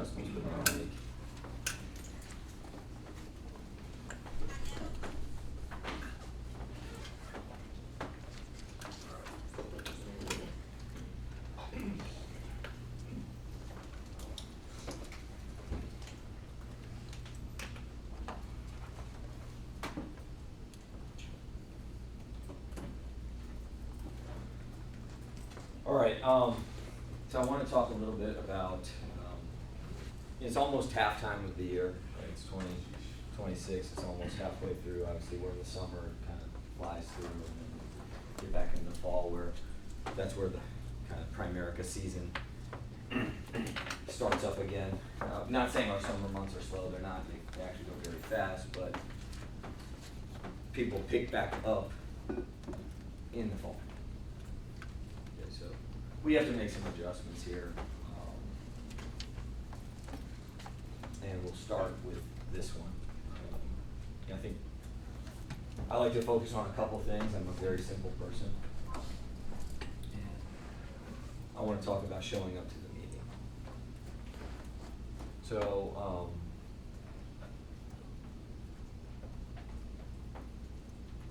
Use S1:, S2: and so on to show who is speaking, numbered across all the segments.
S1: adjustments we want to make. All right, so I want to talk a little bit about, it's almost halftime of the year, right? It's 2026, it's almost halfway through. Obviously, we're in the summer, it kind of flies through, and then get back into the fall where that's where the kind of Primerica season starts up again. Not saying our summer months are slow, they're not, they actually go very fast, but people pick back up in the fall. So we have to make some adjustments here, and we'll start with this one. I think I like to focus on a couple things. I'm a very simple person, and I want to talk about showing up to the meeting. So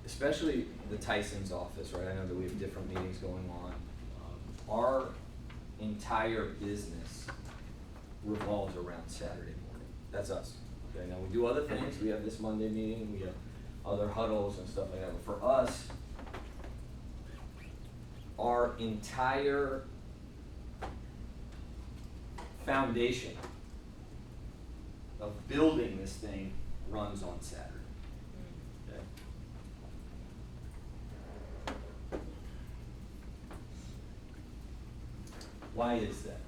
S1: especially the Tyson's office, right? I know that we have different meetings going on. Our entire business revolves around Saturday morning. That's us. Okay, now we do other things. We have this Monday meeting, we have other huddles and stuff like that. But for us, our entire foundation of building this thing runs on Saturday. Okay? Why is that?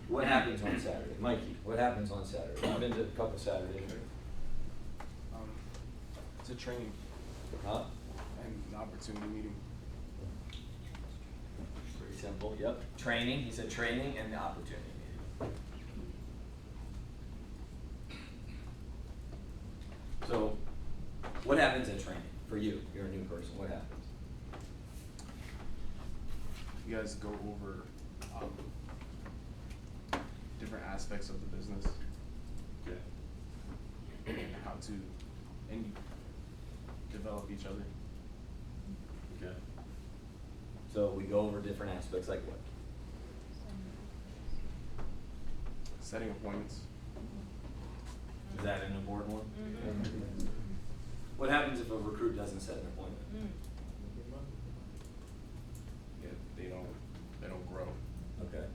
S1: What happens on Saturday? Mikey, what happens on Saturday? I've been to a couple Saturdays.
S2: It's a training
S1: Huh?
S2: and an opportunity meeting.
S1: Pretty simple, yep. Training, he said training and the opportunity meeting. So, what happens at training for you? You're a new person, what happens?
S2: You guys go over different aspects of the business,
S1: Okay.
S2: how to, and you develop each other.
S1: Okay. So we go over different aspects, like what?
S2: Setting appointments.
S1: Is that an important one? Mm-hmm. What happens if a recruit doesn't set an appointment?
S2: Yeah, they don't grow.
S1: Okay.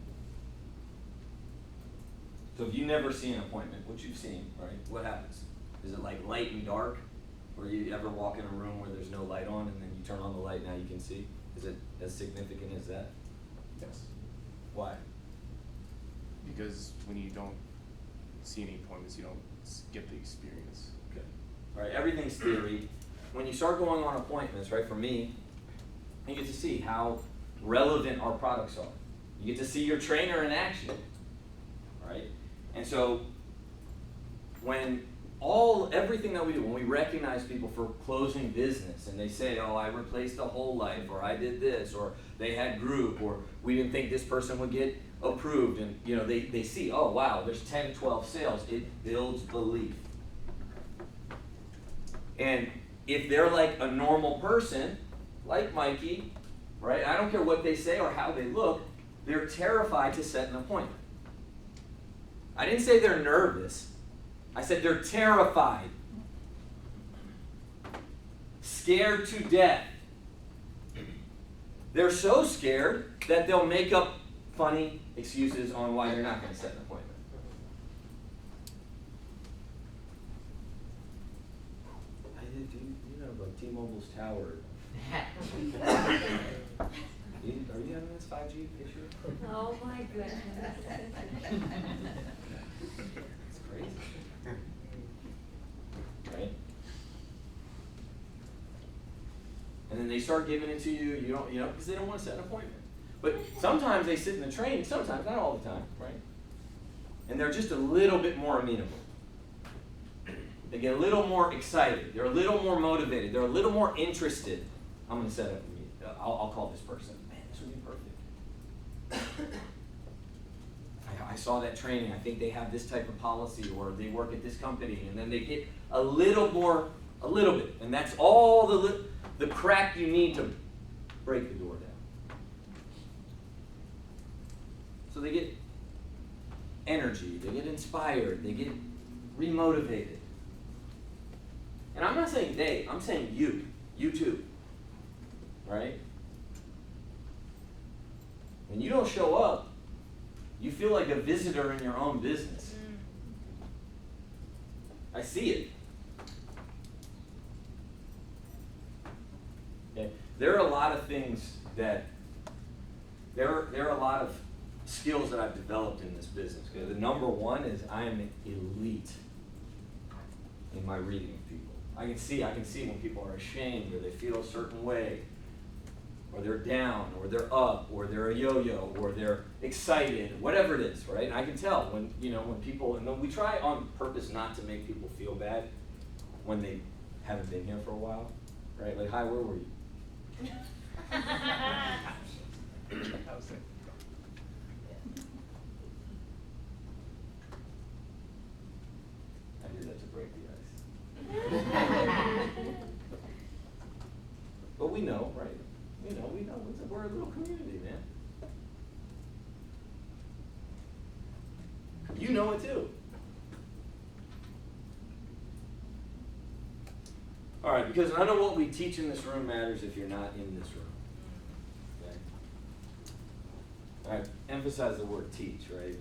S1: So if you never see an appointment, which you've seen, right, what happens? Is it like light and dark? Or you ever walk in a room where there's no light on and then you turn on the light, now you can see? Is it as significant as that?
S2: Yes.
S1: Why?
S2: Because when you don't see any appointments, you don't get the experience.
S1: Okay. All right, everything's theory. When you start going on appointments, right, for me, you get to see how relevant our products are. You get to see your trainer in action, right? And so when everything that we do, when we recognize people for closing business and they say, oh, I replaced a whole life, or I did this, or they had group, or we didn't think this person would get approved, and you know, they see, oh wow, there's 10, 12 sales, it builds belief. And if they're like a normal person, like Mikey, right, I don't care what they say or how they look, they're terrified to set an appointment. I didn't say they're nervous. I said they're terrified. Scared to death. They're so scared that they'll make up funny excuses on why they're not going to set an appointment. You know, like T-Mobile's tower. Are you having this 5G issue?
S3: Oh my goodness.
S1: It's crazy. Right? And then they start giving it to you, because they don't want to set an appointment. But sometimes they sit in the training, sometimes, not all the time, right? And they're just a little bit more amenable. They get a little more excited. They're a little more motivated. They're a little more interested. I'm going to set up a meeting. I'll call this person. Man, this would be perfect. I saw that training. I think they have this type of policy, or they work at this company, and then they get a little bit, and that's all the crack you need to break the door down. So they get energy, they get inspired, they get remotivated. And I'm not saying they, I'm saying you too, right? When you don't show up, you feel like a visitor in your own business. I see it. Okay. There are a lot of things that, there are a lot of skills that I've developed in this business. Okay? The number one is I am elite in my reading of people. I can see when people are ashamed, or they feel a certain way, or they're down, or they're up, or they're a yo-yo, or they're excited, whatever it is, right? And I can tell when people, and then we try on purpose not to make people feel bad when they haven't been here for a while, right? Like, hi, where were you? I did that to break the ice. But we know, right? We know. We're a little community, man. You know it too. All right, because none of what we teach in this room matters if you're not in this room. Okay? I emphasize the word teach, right?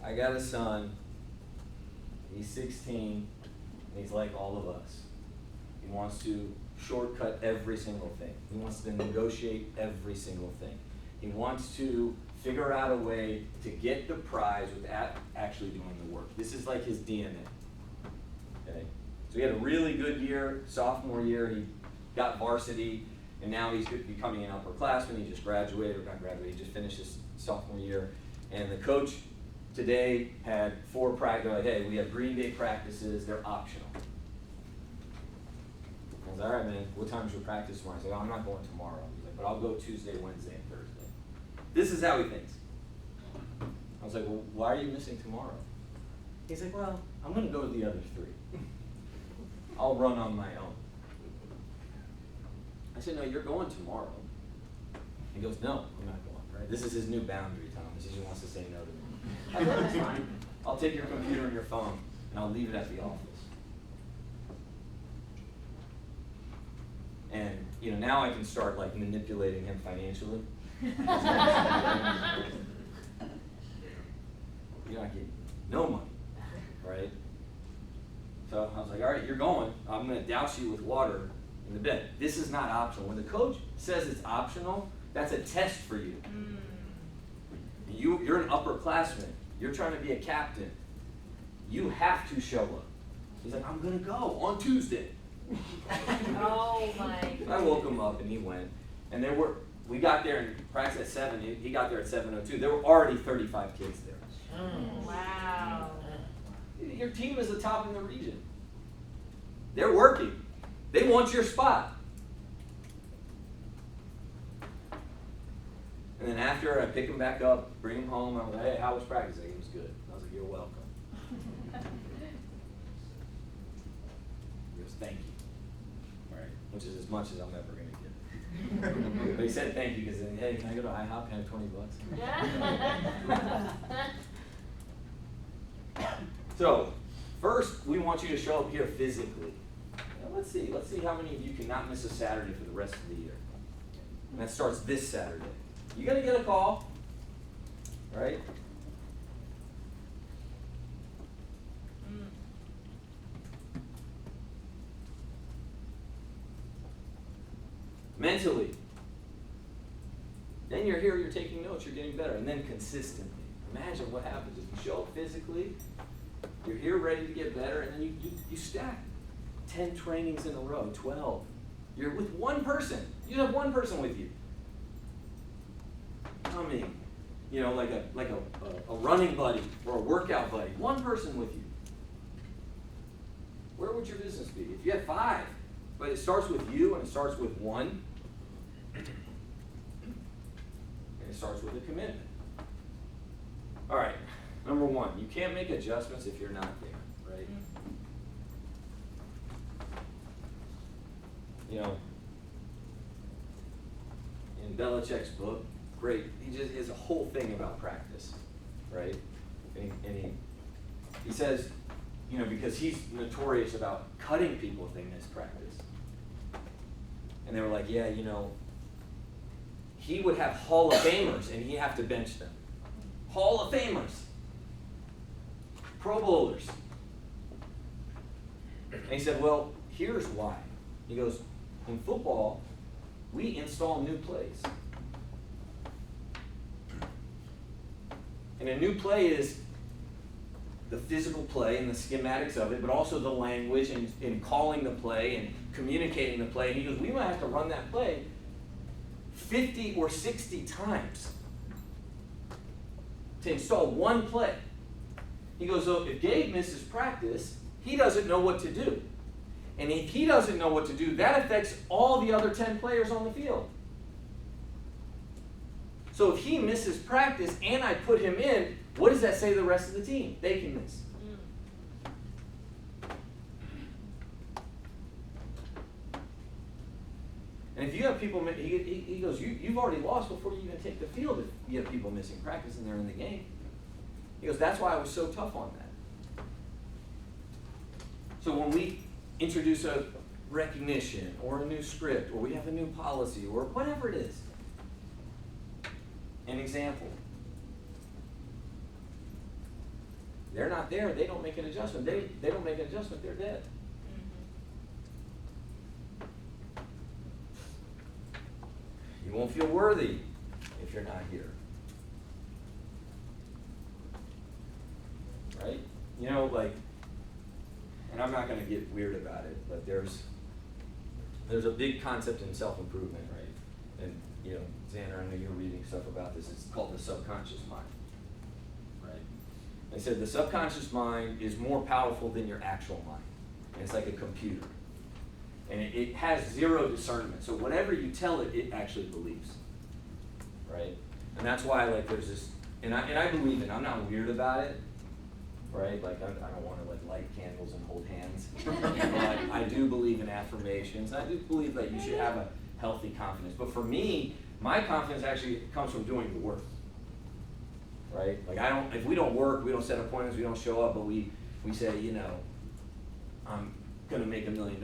S1: I got a son, he's 16, and he's like all of us. He wants to shortcut every single thing. He wants to negotiate every single thing. He wants to figure out a way to get the prize without actually doing the work. This is like his DNA. Okay? So he had a really good year, sophomore year, he got varsity, and now he's becoming an upperclassman. He just graduated, or not graduated, he just finished his sophomore year. And the coach today had 4 practices. Like, hey, we have Green Day practices, they're optional. I was like, all right, man, what time's your practice tomorrow? I said, oh, I'm not going tomorrow. He's like, but I'll go Tuesday, Wednesday, and Thursday. This is how he thinks. I was like, well, why are you missing tomorrow? He's like, well, I'm going to go to the other 3. I'll run on my own. I said, no, you're going tomorrow. He goes, no, I'm not going. Right? This is his new boundary, Thomas. He wants to say no to me. I said, that's fine. I'll take your computer and your phone, and I'll leave it at the office. And now I can start like manipulating him financially. You're not getting no money, right? So I was like, all right, you're going. I'm going to douse you with water in the bed. This is not optional. When the coach says it's optional, that's a test for you. You're an upperclassman. You're trying to be a captain. You have to show up. He's like, I'm going to go on Tuesday.
S3: Oh my goodness.
S1: I woke him up and he went. And we got there and practiced at 7. He got there at 7:02. There were already 35 kids there.
S3: Wow.
S1: Your team is the top in the region. They're working. They want your spot. And then after I pick him back up, bring him home, I was like, hey, how was practice? It was good. I was like, you're welcome. He goes, thank you. All right, which is as much as I'm ever going to get. But he said thank you because then, hey, can I go to IHOP? Can I have $20? So, first, we want you to show up here physically. Now, let's see how many of you cannot miss a Saturday for the rest of the year. And that starts this Saturday. You're going to get a call, right? Mentally. Then you're here, you're taking notes, you're getting better. And then consistently. Imagine what happens if you show up physically, you're here ready to get better, and then you stack 10 trainings in a row, 12. You're with one person. You have one person with you. becoming, you know, like a running buddy or a workout buddy, one person with you, where would your business be? If you had 5, but it starts with you and it starts with one, and it starts with a commitment. All right, number 1, you can't make adjustments if you're not there, right? You know, in Belichick's book, great, he just has a whole thing about practice, right? And he says, you know, because he's notorious about cutting people if they miss practice. And they were like, yeah, you know, he would have Hall of Famers and he'd have to bench them. Hall of Famers. Pro Bowlers. And he said, well, here's why. He goes, in football, we install new plays. And a new play is the physical play and the schematics of it, but also the language and calling the play and communicating the play. And he goes, we might have to run that play 50 or 60 times to install one play. He goes, so if Gabe misses practice, he doesn't know what to do. And if he doesn't know what to do, that affects all the other 10 players on the field. So if he misses practice and I put him in, what does that say to the rest of the team? They can miss. And if you have people, he goes, you've already lost before you even take the field if you have people missing practice and they're in the game. He goes, that's why I was so tough on that. So when we introduce a recognition or a new script or we have a new policy or whatever it is, an example, they're not there, they don't make an adjustment. They don't make an adjustment, they're dead. You won't feel worthy if you're not here. Right? You know, like, and I'm not going to get weird about it, but there's a big concept in self-improvement, right? And, you know, Xander, I know you're reading stuff about this. It's called the subconscious mind, right? They said the subconscious mind is more powerful than your actual mind. And it's like a computer. And it has zero discernment. So whatever you tell it, it actually believes, right? And that's why, like, there's this, and I believe it. I'm not weird about it, right? Like, I don't want to, like, light candles and hold hands. But I do believe in affirmations. I do believe that you should have a healthy confidence. But for me, my confidence actually comes from doing the work, right? Like, if we don't work, we don't set appointments, we don't show up, but we say, you know, I'm going to make $1 million.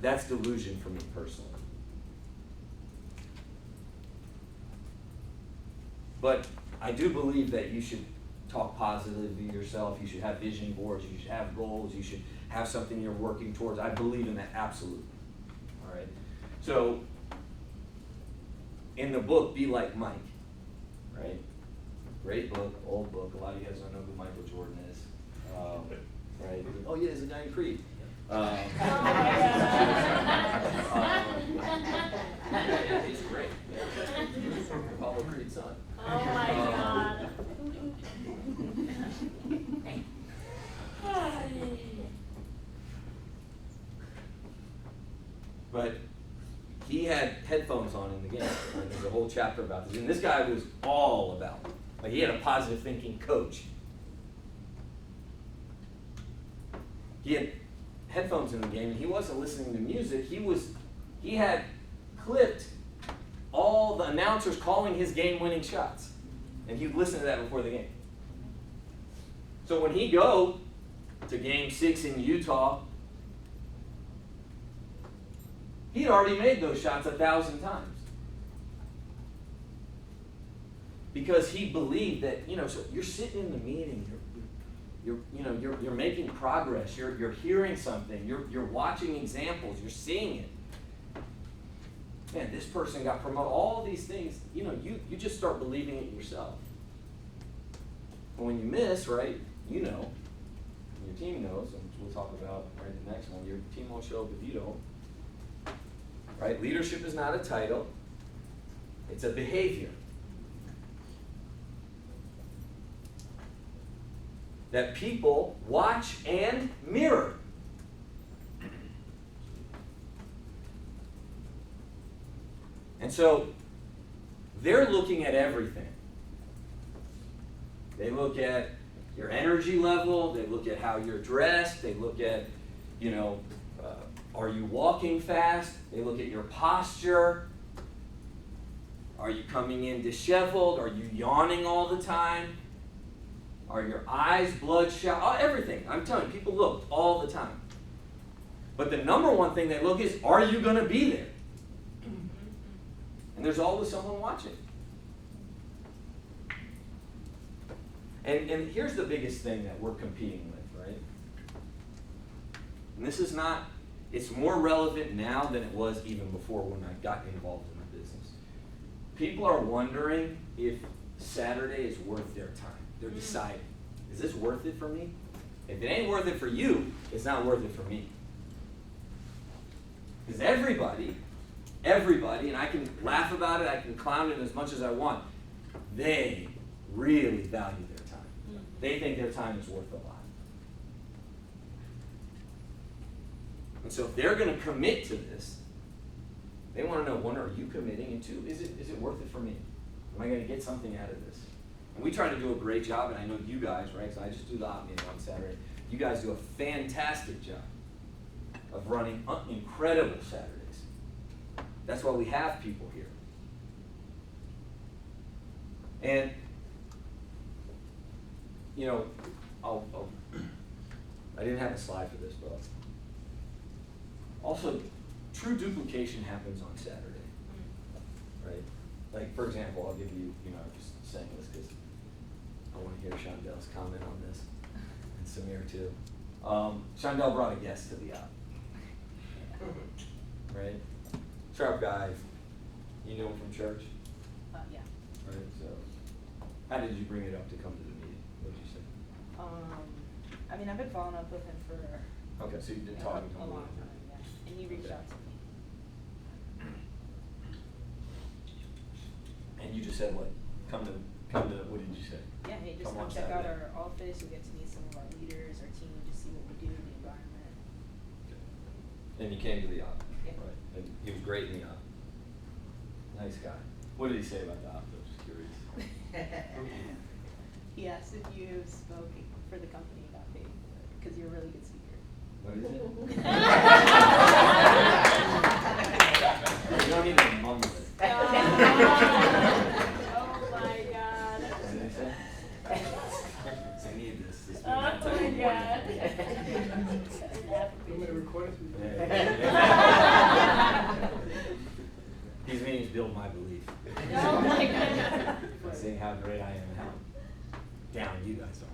S1: That's delusion for me personally. But I do believe that you should talk positively to yourself. You should have vision boards. You should have goals. You should have something you're working towards. I believe in that absolutely. All right. So in the book, Be Like Mike, right? Great book, old book. A lot of you guys don't know who Michael Jordan is, right? Oh yeah, he's a guy in Creed. He's great. Apollo Creed's son.
S3: Oh my God.
S1: But he had headphones on in the game. And there's a whole chapter about this. And this guy was all about it. Like, he had a positive thinking coach. He had headphones in the game, and he wasn't listening to music. He had clipped all the announcers calling his game-winning shots. And he'd listen to that before the game. So when he go to Game 6 in Utah, he'd already made those shots 1,000 times. Because he believed that, you know, so you're sitting in the meeting, you're making progress, you're hearing something, you're watching examples, you're seeing it. Man, this person got promoted, all these things, you know, you just start believing it yourself. And when you miss, right, you know, your team knows, and we'll talk about right the next one, your team won't show up if you don't. Right? Leadership is not a title, it's a behavior. that people watch and mirror. And so they're looking at everything. They look at your energy level, they look at how you're dressed, they look at, are you walking fast? They look at your posture. Are you coming in disheveled? Are you yawning all the time? Are your eyes bloodshot? Oh, everything. I'm telling you, people look all the time. But the number one thing they look is, are you going to be there? And there's always someone watching. And here's the biggest thing that we're competing with, right? And this is not, it's more relevant now than it was even before when I got involved in the business. People are wondering if Saturday is worth their time. They're deciding, is this worth it for me? If it ain't worth it for you, it's not worth it for me. Because everybody, and I can laugh about it, I can clown it as much as I want, they really value their time. They think their time is worth a lot. And so if they're going to commit to this, they want to know, one, are you committing? And two, is it worth it for me? Am I going to get something out of this? And we try to do a great job, and I know you guys, right? So I just do the op meeting on Saturday. You guys do a fantastic job of running incredible Saturdays. That's why we have people here. And, I didn't have a slide for this, but also, true duplication happens on Saturday, right? Like, for example, I'll give you, I'm just saying this because I want to hear Shondell's comment on this, and Samir too. Shondell brought a guest to the op, right? Sharp guy. You know him from church?
S4: Yeah.
S1: Right, so how did you bring it up to come to the meeting? What did you say?
S4: I've been following up with him for
S1: Okay, so you've been
S4: a
S1: talking to him.
S4: long time, yeah. And he reached out to me.
S1: And you just said what? Come to, what did you say?
S4: Yeah, hey, just
S1: Come
S4: come
S1: on
S4: check out
S1: Saturday.
S4: our office, you'll get to meet some of our leaders, our team, just see what we do, the environment.
S1: And you came to the op?
S4: Yeah.
S1: Right, and he was great in the op. Nice guy. What did he say about the op? I was just curious.
S4: He asked if you spoke for the company and got paid for it, because you're a really good speaker.
S1: What is it? You don't need to mumble it.
S3: Oh my God.
S1: What did he say? I need this. This
S3: Oh
S1: my
S3: my God.
S5: You want me to record it?
S1: These meetings build my belief.
S3: Oh my God.
S1: By seeing how great I am and how down you guys are.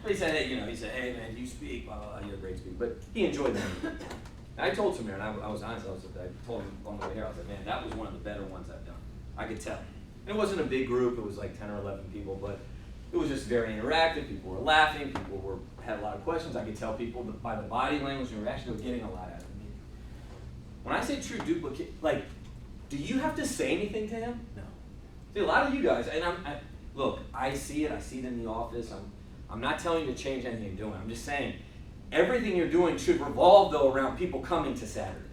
S1: He said, hey, he said, hey man, you speak, blah, blah, blah, you're a great speaker. But he enjoyed the meeting. And I told Samir, and I was honest, I told him on the way here, I was like, man, that was one of the better ones I've done. I could tell. And it wasn't a big group, it was like 10 or 11 people, but it was just very interactive. People were laughing, had a lot of questions. I could tell people by the body language and reaction, they were getting a lot out of the meeting. When I say true duplicate, like, do you have to say anything to him? No. See, a lot of you guys, and look, I see it in the office. I'm not telling you to change anything you're doing. I'm just saying, everything you're doing should revolve, though, around people coming to Saturday.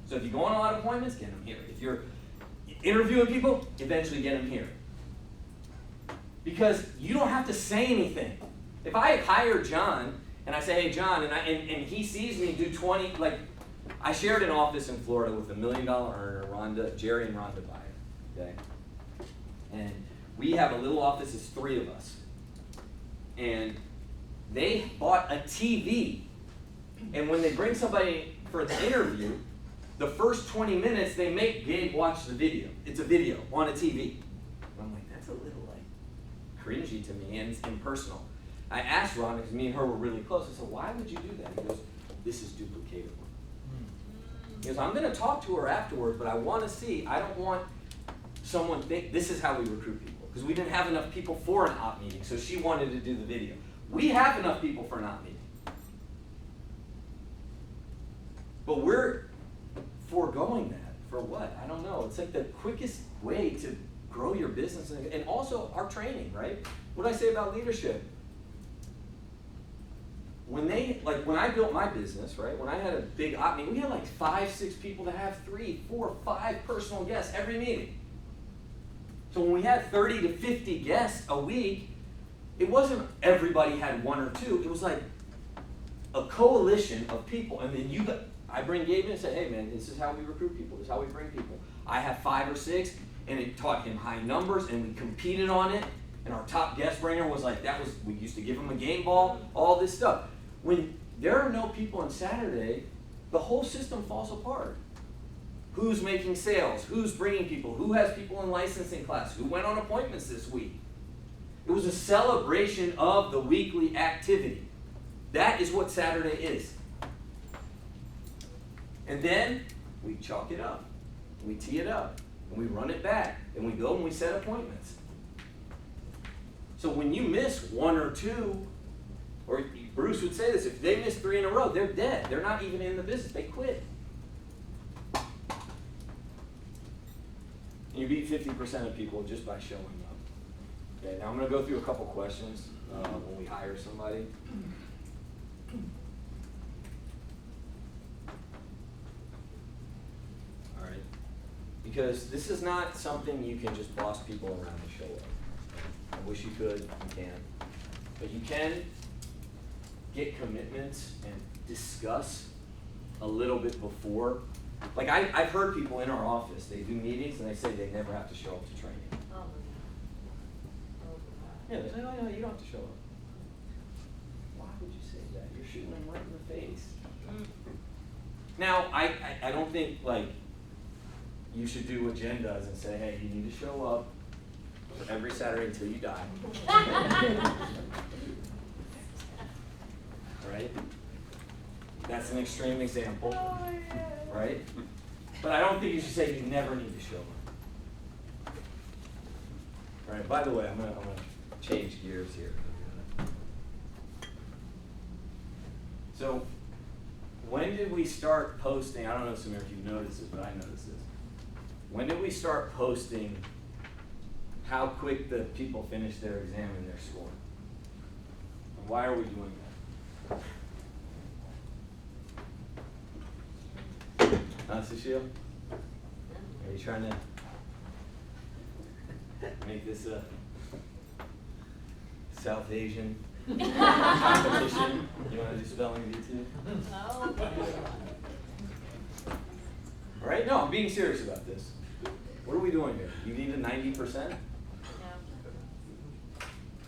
S1: So if you go on a lot of appointments, get them here. If you're interviewing people, eventually get them here. Because you don't have to say anything. If I hire John, and I say, hey, John, and he sees me do 20, like, I shared an office in Florida with $1 million earner, Jerry and Rhonda Byer, okay? And we have a little office, it's 3 of us. And they bought a TV, and when they bring somebody for an interview, the first 20 minutes they make Gabe watch the video. It's a video on a TV. And I'm like, that's a little cringy to me and impersonal. I asked Ron, because me and her were really close, I said, why would you do that? He goes, this is duplicatable. He goes, I'm going to talk to her afterwards, but I want to see, I don't want someone think, this is how we recruit people. Because we didn't have enough people for an op meeting, so she wanted to do the video. We have enough people for an op meeting. But we're foregoing that. For what? I don't know. It's like the quickest way to grow your business and also our training, right? What did I say about leadership? when I built my business, right, when I had a big, I mean, we had like 5, 6 people that have 3, 4, 5 personal guests every meeting. So when we had 30 to 50 guests a week, it wasn't everybody had 1 or 2. It was like a coalition of people. And then I bring Gabe in and say, hey man, this is how we recruit people. This is how we bring people. I have 5 or 6, and it taught him high numbers, and we competed on it. And our top guest bringer was like, we used to give him a game ball, all this stuff. When there are no people on Saturday, the whole system falls apart. Who's making sales? Who's bringing people? Who has people in licensing class? Who went on appointments this week? It was a celebration of the weekly activity. That is what Saturday is. And then we chalk it up, we tee it up, and we run it back, and we go and we set appointments. So when you miss 1 or 2, or Bruce would say this, if they miss 3 in a row, they're dead. They're not even in the business. They quit. And you beat 50% of people just by showing up. Okay, now I'm going to go through a couple questions when we hire somebody. All right. Because this is not something you can just boss people around to show up. I wish you could, you can. But you can get commitments and discuss a little bit before. Like I've heard people in our office, they do meetings and they say they never have to show up to training.
S4: Oh
S1: Yeah, they say, oh no, you don't have to show up. Why would you say that? You're shooting them right in the face. Now, I don't think like you should do what Jen does and say, hey, you need to show up every Saturday until you die. Right? That's an extreme example. Right? But I don't think you should say you never need to show up. Right, by the way, I'm gonna change gears here. So, when did we start posting, I don't know, Samir, if you've noticed this, but I noticed this. When did we start posting how quick the people finish their exam and their score? And why are we doing that? Sushil? Are you trying to make this a South Asian competition? You want to do spelling bee too?
S3: No.
S1: All right? No, I'm being serious about this. What are we doing here? You need a 90%?
S3: No.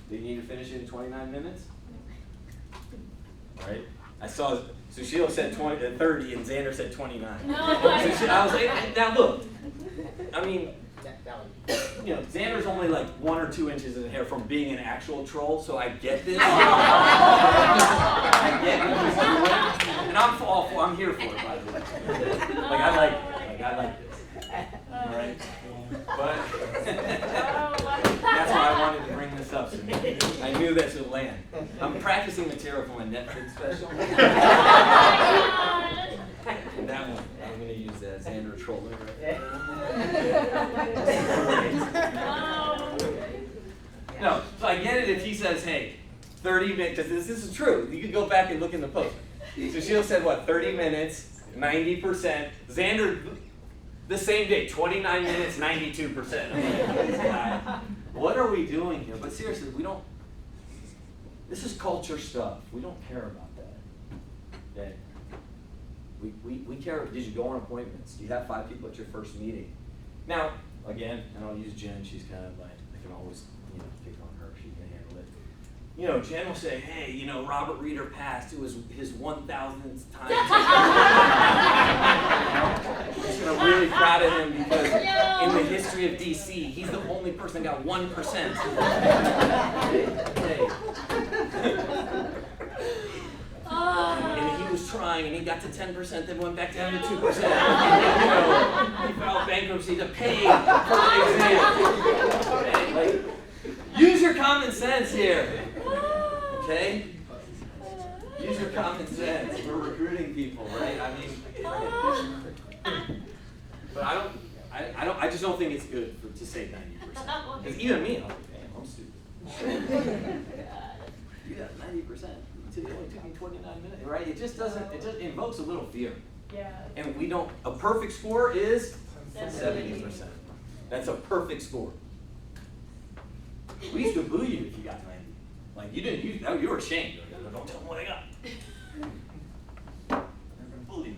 S1: Do you need to finish it in 29 minutes? All right? I saw Sushil said 30 and Xander said 29.
S3: No,
S1: I was like, now look, I mean, you know, Xander's only like 1 or 2 inches in the hair from being an actual troll, so I get this. I get what he's doing, and I'm here for it, by the way. I like this. All right, but that's why I wanted to bring this up. So I knew this would land. I'm practicing material for my Netflix special. And that one, I'm going to use that Xander trolling right now. No, so I get it if he says, hey, 30 minutes, because this is true. You could go back and look in the post. So Sheila said, what, 30 minutes, 90%. Xander, the same day, 29 minutes, 92%. What are we doing here? But seriously, this is culture stuff. We don't care about that. Okay? We care, did you go on appointments? Do you have 5 people at your first meeting? Now, again, and I'll use Jen, she's kind of like, I can always, pick on her, she can handle it. Jen will say, hey, Robert Reeder passed, it was his 1,000th time. She's really proud of him because in the history of DC, he's the only person that got 1%. Hey. And he was trying, and he got to 10%, then went back down to 2%. And, he filed bankruptcy to pay for the exam. Okay? Use your common sense here. Okay? Use your common sense. We're recruiting people, right? But I just don't think it's good to say 90%. Because even me, I'm like, damn, I'm stupid. You got 90%. it only took me 29 minutes, right? It just invokes a little fear.
S3: Yeah.
S1: And we don't, a perfect score is
S3: 70%.
S1: 70%. That's a perfect score. We used to boo you if you got 90. Like you were ashamed. Like, don't tell them what I got. They're gonna bully me.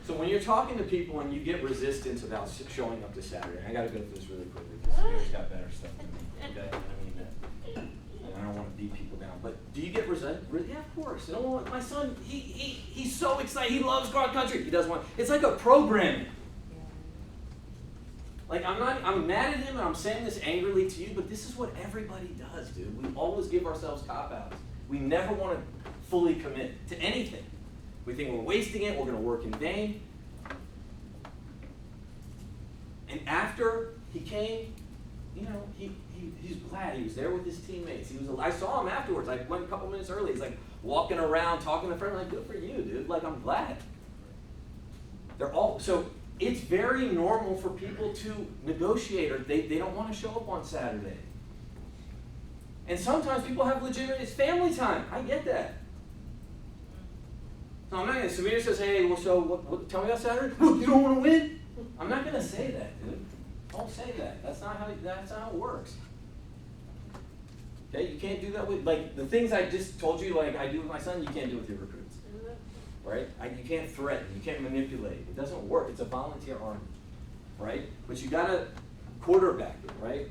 S1: So when you're talking to people and you get resistance about showing up to Saturday, and I gotta go through this really quickly because Samir's got better stuff than me. Okay? I don't want to beat people down, but do you get resentment? Yeah, of course. You know, my son, he's so excited. He loves cross country. He doesn't want. It's like a programming. Like I'm mad at him, and I'm saying this angrily to you, but this is what everybody does, dude. We always give ourselves cop-outs. We never want to fully commit to anything. We think we're wasting it. We're going to work in vain. And after he came, you know, he's glad. He was there with his teammates. I saw him afterwards. I went a couple minutes early. He's like walking around, talking to friends. Like, good for you, dude. Like, I'm glad. So it's very normal for people to negotiate, or they don't want to show up on Saturday. And sometimes people have legitimate, it's family time. I get that. So I'm not going to, Samir says, hey, well, so what, tell me about Saturday. Look, you don't want to win? I'm not going to say that, dude. Don't say that. That's not how it works. Okay, you can't do that with, like, the things I just told you, like I do with my son, you can't do with your recruits. Right? You can't threaten, you can't manipulate. It doesn't work. It's a volunteer army. Right? But you gotta quarterback it, right?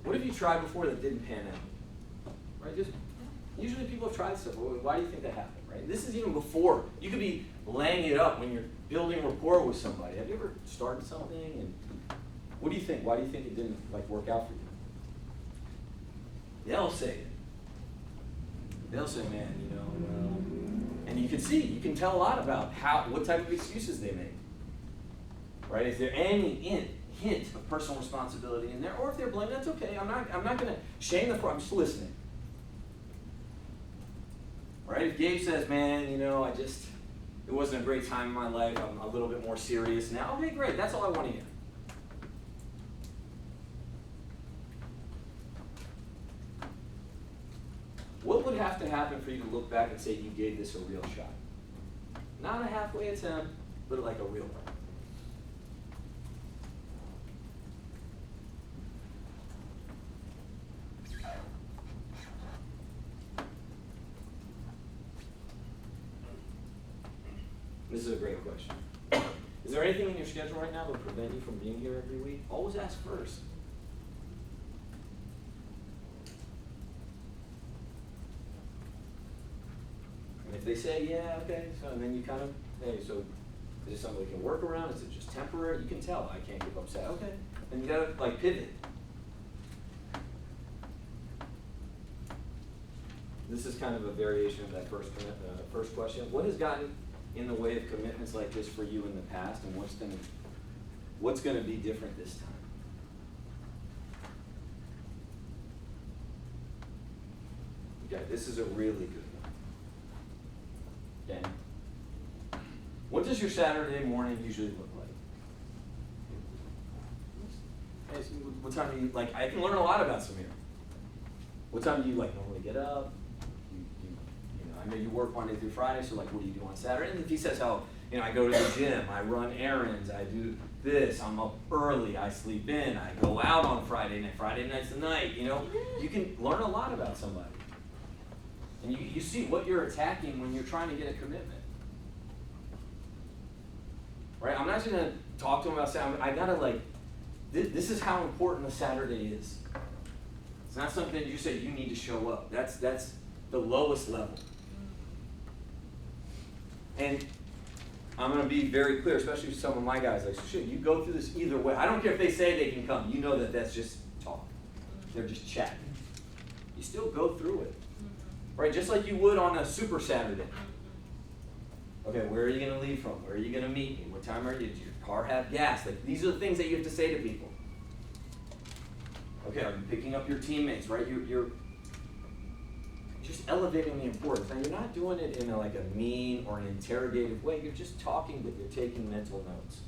S1: What have you tried before that didn't pan out? Right? Usually people have tried stuff. Well, why do you think that happened? Right? This is even before. You could be laying it up when you're building rapport with somebody. Have you ever started something and what do you think? Why do you think it didn't work out for you? They'll say it. They'll say, man, and you can tell a lot about what type of excuses they make. Right? Is there any hint of personal responsibility in there? Or if they're blaming, that's okay. I'm not gonna shame the I'm just listening. Right? If Gabe says, man, it wasn't a great time in my life, I'm a little bit more serious now. Okay, great, that's all I want to hear. What would have to happen for you to look back and say you gave this a real shot? Not a halfway attempt, but like a real one. This is a great question. Is there anything in your schedule right now that would prevent you from being here every week? Always ask first. And if they say, yeah, okay, so and then you kind of, hey, so is it something we can work around? Is it just temporary? You can tell I can't get upset. Okay. Then you gotta pivot. This is kind of a variation of that first question. What has gotten in the way of commitments like this for you in the past, and what's gonna be different this time? Okay, this is a really good one. Okay. What does your Saturday morning usually look like? Hey, so what time do you, I can learn a lot about Samir. What time do you normally get up? I know you work Monday through Friday, so what do you do on Saturday? And if he says, I go to the gym, I run errands, I do this, I'm up early, I sleep in, I go out on Friday night. Friday night's the night, you can learn a lot about somebody. And you see what you're attacking when you're trying to get a commitment. Right? I'm not just gonna talk to him about Saturday. I gotta this is how important the Saturday is. It's not something that you say you need to show up. That's the lowest level. And I'm going to be very clear, especially with some of my guys, you go through this either way. I don't care if they say they can come. You know that's just talk. They're just chatting. You still go through it. Right? Just like you would on a super Saturday. Okay, where are you going to leave from? Where are you going to meet me? What time does your car have gas? These are the things that you have to say to people. Okay, are you picking up your teammates, right? You're just elevating the importance. Now, you're not doing it in a mean or an interrogative way. You're just talking, but you're taking mental notes.